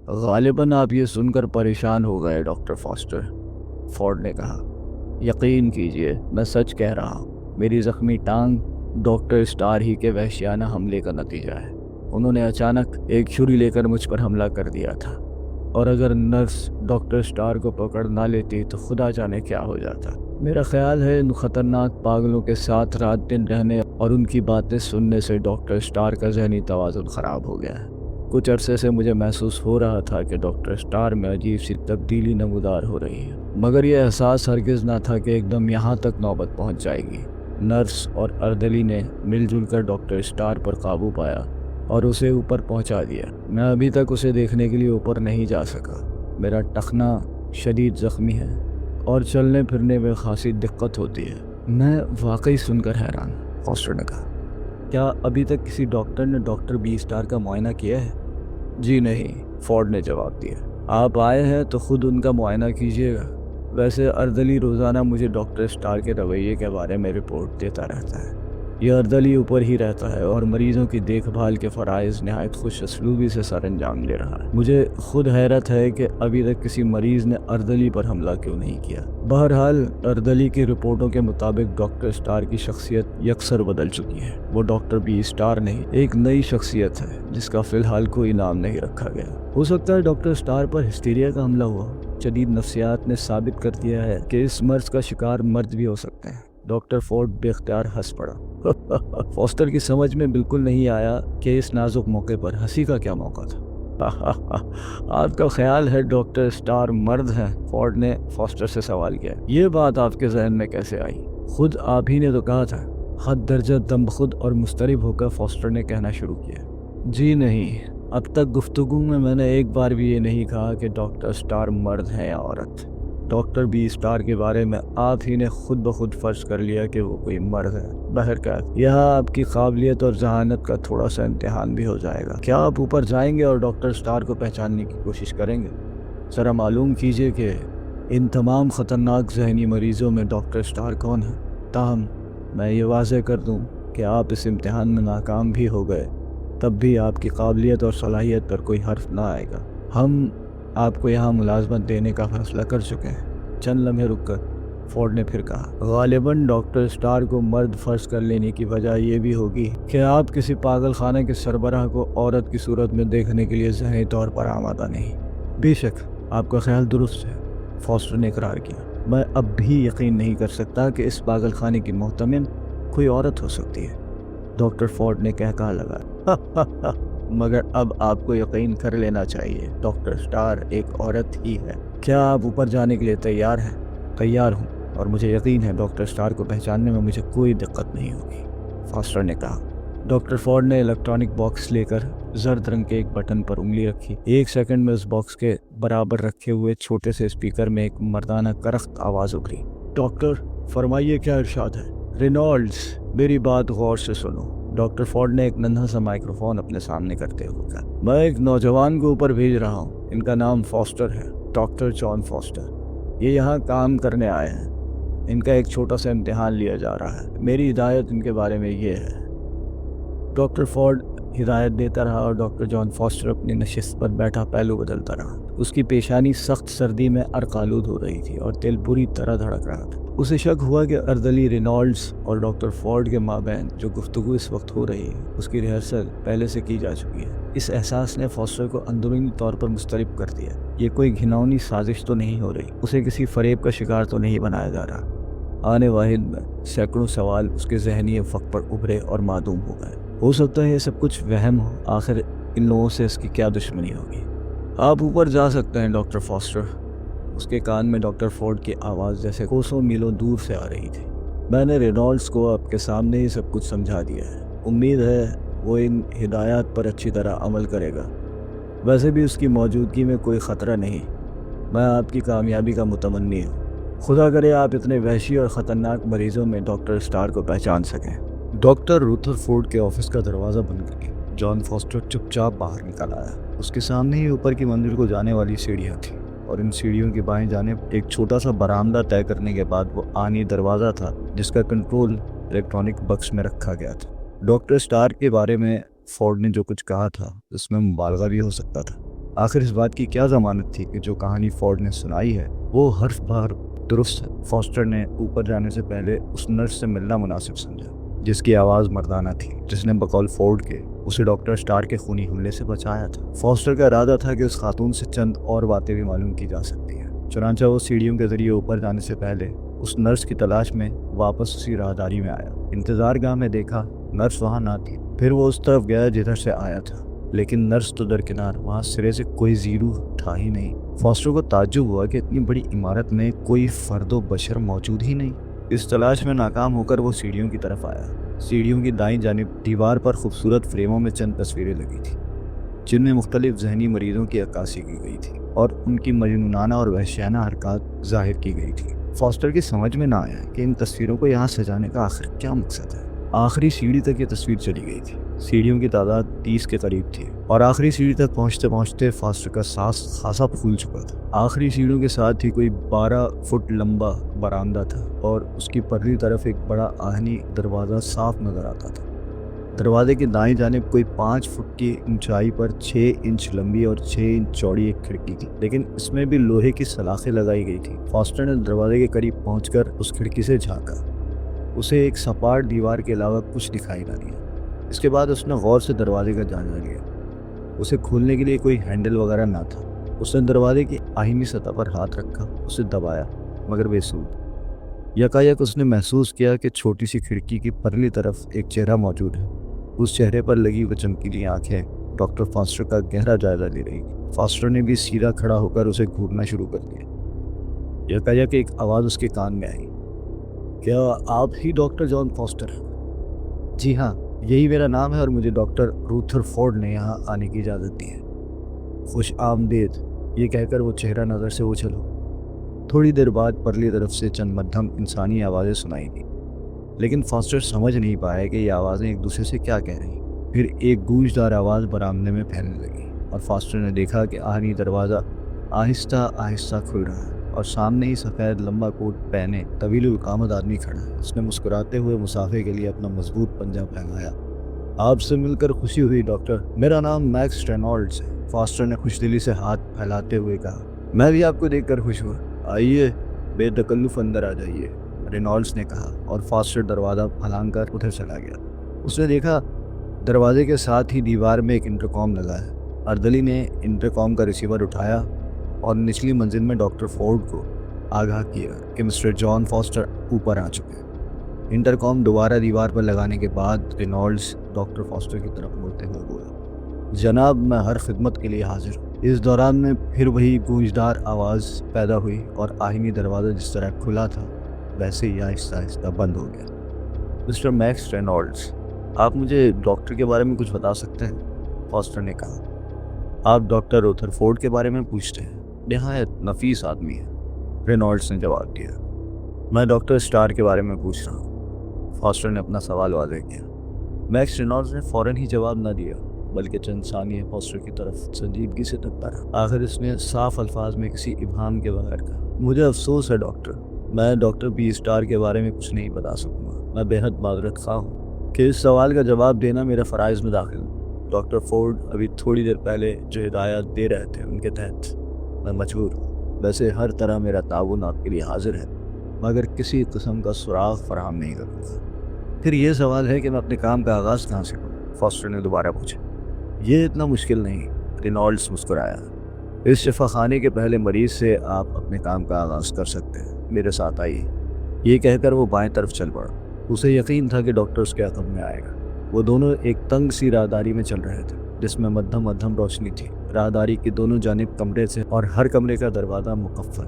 غالباً آپ یہ سن کر پریشان ہو گئے ڈاکٹر فاسٹر، فورڈ نے کہا۔ یقین کیجئے میں سچ کہہ رہا ہوں، میری زخمی ٹانگ ڈاکٹر سٹار ہی کے وحشیانہ حملے کا نتیجہ ہے۔ انہوں نے اچانک ایک چھری لے کر مجھ پر حملہ کر دیا تھا، اور اگر نرس ڈاکٹر سٹار کو پکڑ نہ لیتی تو خدا جانے کیا ہو جاتا۔ میرا خیال ہے ان خطرناک پاگلوں کے ساتھ رات دن رہنے اور ان کی باتیں سننے سے ڈاکٹر سٹار کا ذہنی توازن خراب ہو گیا ہے۔ کچھ عرصے سے مجھے محسوس ہو رہا تھا کہ ڈاکٹر سٹار میں عجیب سی تبدیلی نمودار ہو رہی ہے، مگر یہ احساس ہرگز نہ تھا کہ ایک دم یہاں تک نوبت پہنچ جائے گی۔ نرس اور اردلی نے مل جل کر ڈاکٹر سٹار پر قابو پایا اور اسے اوپر پہنچا دیا۔ میں ابھی تک اسے دیکھنے کے لیے اوپر نہیں جا سکا۔ میرا ٹخنا شدید زخمی ہے اور چلنے پھرنے میں خاصی دقت ہوتی ہے۔ میں واقعی سن کر حیران، فاسٹر نے کہا۔ کیا ابھی تک کسی ڈاکٹر نے ڈاکٹر بی سٹار کا معائنہ کیا ہے؟ جی نہیں، فورڈ نے جواب دیا۔ آپ آئے ہیں تو خود ان کا معائنہ کیجیے گا۔ ویسے اردلی روزانہ مجھے ڈاکٹر سٹار کے رویے کے بارے میں رپورٹ دیتا رہتا ہے۔ یہ اردلی اوپر ہی رہتا ہے اور مریضوں کی دیکھ بھال کے فرائض نہایت خوش اسلوبی سے سر انجام دے رہا ہے۔ مجھے خود حیرت ہے کہ ابھی تک کسی مریض نے اردلی پر حملہ کیوں نہیں کیا۔ بہرحال اردلی کی رپورٹوں کے مطابق ڈاکٹر سٹار کی شخصیت یکسر بدل چکی ہے۔ وہ ڈاکٹر بی سٹار نہیں، ایک نئی شخصیت ہے جس کا فی الحال کوئی نام نہیں رکھا گیا۔ ہو سکتا ہے ڈاکٹر سٹار پر ہسٹیریا کا حملہ ہوا۔ جدید نفسیات نے ثابت کر دیا ہے کہ اس مرض کا شکار مرد بھی ہو سکتے ہیں۔ ڈاکٹر فورڈ بے اختیار ہنس پڑا۔ فاسٹر کی سمجھ میں بالکل نہیں آیا کہ اس نازک موقع پر ہنسی کا کیا موقع تھا۔ آپ کا خیال ہے ڈاکٹر سٹار مرد ہیں؟ فورڈ نے فاسٹر سے سوال کیا۔ یہ بات آپ کے ذہن میں کیسے آئی؟ خود آپ ہی نے تو کہا تھا، حد درجہ دم خود اور مضطرب ہو کر فاسٹر نے کہنا شروع کیا۔ جی نہیں، اب تک گفتگو میں نے ایک بار بھی یہ نہیں کہا کہ ڈاکٹر سٹار مرد ہے یا عورت۔ ڈاکٹر بی سٹار کے بارے میں آپ ہی نے خود بخود فرض کر لیا کہ وہ کوئی مرد ہے۔ بہرکیف یہاں آپ کی قابلیت اور ذہانت کا تھوڑا سا امتحان بھی ہو جائے گا۔ کیا آپ اوپر جائیں گے اور ڈاکٹر سٹار کو پہچاننے کی کوشش کریں گے؟ ذرا معلوم کیجئے کہ ان تمام خطرناک ذہنی مریضوں میں ڈاکٹر سٹار کون ہے۔ تاہم میں یہ واضح کر دوں کہ آپ اس امتحان میں ناکام بھی ہو گئے تب بھی آپ کی قابلیت اور صلاحیت پر کوئی حرف نہ آئے گا۔ ہم آپ کو یہاں ملازمت دینے کا فیصلہ کر چکے ہیں۔ چند لمحے رک کر فورڈ نے پھر کہا، غالباً ڈاکٹر سٹار کو مرد فرض کر لینے کی وجہ یہ بھی ہوگی کہ آپ کسی پاگل خانے کے سربراہ کو عورت کی صورت میں دیکھنے کے لیے ذہنی طور پر آمادہ نہیں۔ بے شک آپ کا خیال درست ہے، فاسٹر نے اقرار کیا۔ میں اب بھی یقین نہیں کر سکتا کہ اس پاگل خانے کی محتمل کوئی عورت ہو سکتی ہے، ڈاکٹر فورڈ نے کہا لگا۔ مگر اب آپ کو یقین کر لینا چاہیے، ڈاکٹر سٹار ایک عورت ہی ہے۔ کیا آپ اوپر جانے کے لیے تیار ہیں؟ تیار ہوں، اور مجھے یقین ہے ڈاکٹر سٹار کو پہچاننے میں مجھے کوئی دقت نہیں ہوگی، فاسٹر نے کہا۔ ڈاکٹر فورڈ نے الیکٹرانک باکس لے کر زرد رنگ کے ایک بٹن پر انگلی رکھی۔ ایک سیکنڈ میں اس باکس کے برابر رکھے ہوئے چھوٹے سے اسپیکر میں ایک مردانہ کرخت آواز ابھری۔ ڈاکٹر فرمائیے، کیا ارشاد ہے؟ رینالڈز، میری بات غور سے سنو، ڈاکٹر فورڈ نے ایک ننھا سا مائکروفون اپنے سامنے کرتے ہوئے کہا۔ میں ایک نوجوان کو اوپر بھیج رہا ہوں، ان کا نام فاسٹر ہے، ڈاکٹر جان فاسٹر۔ یہ یہاں کام کرنے آئے ہیں۔ ان کا ایک چھوٹا سا امتحان لیا جا رہا ہے۔ میری ہدایت ان کے بارے میں یہ ہے۔ ڈاکٹر فورڈ ہدایت دیتا رہا اور ڈاکٹر جان فاسٹر اپنی نشست پر بیٹھا پہلو بدلتا رہا۔ اس کی پیشانی سخت سردی میں عرق آلود ہو رہی تھی اور دل بری طرح دھڑک رہا تھا۔ اسے شک ہوا کہ اردلی رینالڈز اور ڈاکٹر فورڈ کے مابین جو گفتگو اس وقت ہو رہی ہے اس کی ریہرسل پہلے سے کی جا چکی ہے۔ اس احساس نے فاسٹر کو اندرونی طور پر مضطرب کر دیا۔ یہ کوئی گھناؤنی سازش تو نہیں ہو رہی، اسے کسی فریب کا شکار تو نہیں بنایا جا رہا۔ آنے واحد میں سینکڑوں سوال اس کے ذہنی افق پر ابھرے اور معدوم ہو گئے۔ ہو سکتا ہے یہ سب کچھ وہم ہو، آخر ان لوگوں سے اس کی کیا دشمنی ہوگی؟ آپ اوپر جا سکتے ہیں ڈاکٹر فاسٹر، اس کے کان میں ڈاکٹر فورڈ کی آواز جیسے کوسوں میلوں دور سے آ رہی تھی۔ میں نے رینالڈز کو آپ کے سامنے ہی سب کچھ سمجھا دیا ہے، امید ہے وہ ان ہدایات پر اچھی طرح عمل کرے گا۔ ویسے بھی اس کی موجودگی میں کوئی خطرہ نہیں۔ میں آپ کی کامیابی کا متمنی ہوں۔ خدا کرے آپ اتنے وحشی اور خطرناک مریضوں میں ڈاکٹر سٹار کو پہچان سکیں۔ ڈاکٹر روتھر فورڈ کے آفس کا دروازہ بند کر کے جان فاسٹر چپ چاپ باہر نکل آیا۔ اس کے سامنے ہی اوپر کی منزل کو جانے والی سیڑھیاں تھیں اور ان سیڑھیوں کی بائیں جانب ایک چھوٹا سا برآمدہ طے کرنے کے بعد وہ آنی دروازہ تھا جس کا کنٹرول الیکٹرانک بکس میں رکھا گیا تھا۔ ڈاکٹر سٹار کے بارے میں فورڈ نے جو کچھ کہا تھا اس میں مبالغہ بھی ہو سکتا تھا، آخر اس بات کی کیا ضمانت تھی کہ جو کہانی فورڈ نے سنائی ہے وہ حرف بار درست ہے؟ فاسٹر نے اوپر جانے سے پہلے اس نرس سے ملنا مناسب سمجھا جس کی آواز مردانہ تھی، جس نے بقول فورڈ کے اسے ڈاکٹر سٹار کے خونی حملے سے بچایا تھا۔ فاسٹر کا ارادہ تھا کہ اس خاتون سے چند اور باتیں بھی معلوم کی جا سکتی ہیں، چنانچہ وہ سیڑھیوں کے ذریعے اوپر جانے سے پہلے اس نرس کی تلاش میں واپس اسی راہداری میں آیا۔ انتظار گاہ میں دیکھا نرس وہاں نہ تھی، پھر وہ اس طرف گیا جدھر سے آیا تھا، لیکن نرس تو درکنار، وہاں سرے سے کوئی زیرو تھا ہی نہیں۔ فاسٹر کو تعجب ہوا کہ اتنی بڑی عمارت میں کوئی فرد و بشر موجود ہی نہیں۔ اس تلاش میں ناکام ہو کر وہ سیڑھیوں کی طرف آیا۔ سیڑھیوں کی دائیں جانب دیوار پر خوبصورت فریموں میں چند تصویریں لگی تھیں جن میں مختلف ذہنی مریضوں کی عکاسی کی گئی تھی اور ان کی مجنونانہ اور وحشیانہ حرکات ظاہر کی گئی تھی۔ فاسٹر کی سمجھ میں نہ آیا کہ ان تصویروں کو یہاں سجانے کا آخر کیا مقصد ہے۔ آخری سیڑھی تک یہ تصویر چلی گئی تھی۔ سیڑھیوں کی تعداد 30 کے قریب تھی اور آخری سیڑھی تک پہنچتے پہنچتے فاسٹر کا سانس خاصا پھول چکا تھا۔ آخری سیڑھیوں کے ساتھ ہی کوئی 12 فٹ لمبا برآمدہ تھا اور اس کی پرلی طرف ایک بڑا آہنی دروازہ صاف نظر آتا تھا۔ دروازے کی دائیں جانب کوئی 5 فٹ کی اونچائی پر 6 انچ لمبی اور 6 انچ چوڑی ایک کھڑکی تھی، لیکن اس میں بھی لوہے کی سلاخیں لگائی گئی تھی۔ فاسٹر نے دروازے کے قریب پہنچ کر اس کھڑکی سے جھانکا۔ اسے ایک سپاٹ دیوار کے علاوہ کچھ دکھائی نہ دیا۔ اس کے بعد اس نے غور سے دروازے کا جائزہ لیا۔ اسے کھولنے کے لیے کوئی ہینڈل وغیرہ نہ تھا۔ اس نے دروازے کی آہنی سطح پر ہاتھ رکھا، اسے دبایا، مگر بے سود۔ یکایک اس نے محسوس کیا کہ چھوٹی سی کھڑکی کی پرلی طرف ایک چہرہ موجود ہے۔ اس چہرے پر لگی وہ چمکیلی آنکھیں ڈاکٹر فاسٹر کا گہرا جائزہ لے رہی تھیں۔ فاسٹر نے بھی سیدھا کھڑا ہو کر اسے گھورنا شروع کر دیا۔ یکایک ایک آواز اس کے کان میں آئی، کیا آپ ہی ڈاکٹر جان فاسٹر ہیں؟ جی ہاں، یہی میرا نام ہے اور مجھے ڈاکٹر روتھر فورڈ نے یہاں آنے کی اجازت دی ہے۔ خوش آمدید، یہ کہہ کر وہ چہرہ نظر سے اچھل ہو۔ تھوڑی دیر بعد پرلی طرف سے چند مدھم انسانی آوازیں سنائی دیں، لیکن فاسٹر سمجھ نہیں پایا کہ یہ آوازیں ایک دوسرے سے کیا کہہ رہی۔ پھر ایک گونجدار آواز برآمدے میں پھیلنے لگی اور فاسٹر نے دیکھا کہ آہنی دروازہ آہستہ آہستہ کھل رہا ہے اور سامنے ہی سفید لمبا کوٹ پہنے طویل القامت آدمی کھڑا ہے۔ اس نے مسکراتے ہوئے مسافے کے لیے اپنا مضبوط پنجہ پھیلایا۔ آپ سے مل کر خوشی ہوئی ڈاکٹر، میرا نام میکس رینالڈز ہے، فاسٹر نے خوش دلی سے ہاتھ پھیلاتے ہوئے کہا۔ میں بھی آپ کو دیکھ کر خوش ہوا، آئیے بے تکلف اندر آ جائیے، رینالڈز نے کہا اور فاسٹر دروازہ پھلانگ کر ادھر چلا گیا۔ اس نے دیکھا دروازے کے ساتھ ہی دیوار میں ایک انٹرکام لگا ہے۔ اردلی نے انٹرکام کا ریسیور اٹھایا اور نچلی منزل میں ڈاکٹر فورڈ کو آگاہ کیا کہ مسٹر جان فاسٹر اوپر آ چکے ہیں۔ انٹرکام دوبارہ دیوار پر لگانے کے بعد رینالڈز ڈاکٹر فاسٹر کی طرف مڑتے ہوئے بولا، جناب میں ہر خدمت کے لیے حاضر ہوں۔ اس دوران میں پھر وہی گونجدار آواز پیدا ہوئی اور آہنی دروازہ جس طرح کھلا تھا ویسے ہی آہستہ آہستہ بند ہو گیا۔ مسٹر میکس رینالڈز، آپ مجھے ڈاکٹر کے بارے میں کچھ بتا سکتے ہیں؟ فاسٹر نے کہا۔ آپ ڈاکٹر روتھر فورڈ کے بارے میں پوچھتے ہیں؟ نہایت نفیس آدمی ہے، رینالڈز نے جواب دیا۔ میں ڈاکٹر سٹار کے بارے میں پوچھ رہا ہوں، فاسٹر نے اپنا سوال واضح کیا۔ میکس رینالڈز نے فوراً ہی جواب نہ دیا، بلکہ چند ثانیے فاسٹر کی طرف سنجیدگی سے تکتا رہا۔ آخر اس نے صاف الفاظ میں کسی ابہام کے بغیر کہا، مجھے افسوس ہے ڈاکٹر، میں ڈاکٹر بی سٹار کے بارے میں کچھ نہیں بتا سکوں گا۔ میں بے حد معذرت خواہ ہوں کہ اس سوال کا جواب دینا میرے فرائض میں داخل ہے۔ ڈاکٹر فورڈ ابھی تھوڑی دیر پہلے جو ہدایات دے رہے تھے ان کے تحت میں مجبور ہوں۔ ویسے ہر طرح میرا تعاون آپ کے لیے حاضر ہے، مگر کسی قسم کا سراغ فراہم نہیں کروں گا۔ پھر یہ سوال ہے کہ میں اپنے کام کا آغاز کہاں سے کروں؟ فاسٹر نے دوبارہ پوچھا۔ یہ اتنا مشکل نہیں، رینالڈز مسکرایا۔ اس شفا خانے کے پہلے مریض سے آپ اپنے کام کا آغاز کر سکتے ہیں، میرے ساتھ آئیے۔ یہ کہہ کر وہ بائیں طرف چل پڑا۔ اسے یقین تھا کہ ڈاکٹر اس کے عقب میں آئے گا۔ وہ دونوں ایک تنگ سی راہداری میں چل رہے تھے جس میں مدھم مدھم روشنی تھی۔ راہداری کی دونوں جانب کمرے سے اور ہر کمرے کا دروازہ مقفل۔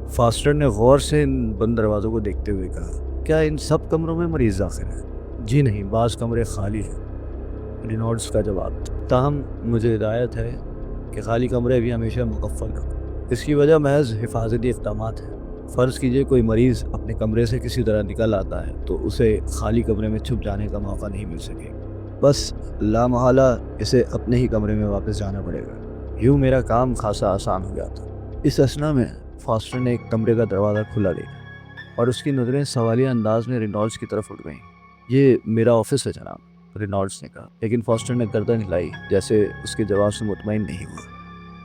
فاسٹر نے غور سے ان بند دروازوں کو دیکھتے ہوئے کہا، کیا ان سب کمروں میں مریض داخل ہیں؟ جی نہیں، بعض کمرے خالی ہیں، رینالڈز کا جواب تھا۔ تاہم مجھے ہدایت ہے کہ خالی کمرے بھی ہمیشہ مقفل رکھو۔ اس کی وجہ محض حفاظتی اقدامات ہیں۔ فرض کیجئے کوئی مریض اپنے کمرے سے کسی طرح نکل آتا ہے تو اسے خالی کمرے میں چھپ جانے کا موقع نہیں مل سکے، بس لامحالہ اسے اپنے ہی کمرے میں واپس جانا پڑے گا۔ یوں میرا کام خاصا آسان ہو جاتا۔ اس اثنا میں فاسٹر نے ایک کمرے کا دروازہ کھلا دیکھا اور اس کی نظریں سوالیہ انداز میں رینالڈز کی طرف اٹھ گئیں۔ یہ میرا آفس ہے جناب، رینالڈز نے کہا، لیکن فاسٹر نے گردن ہلائی جیسے اس کے جواب سے مطمئن نہیں ہوا۔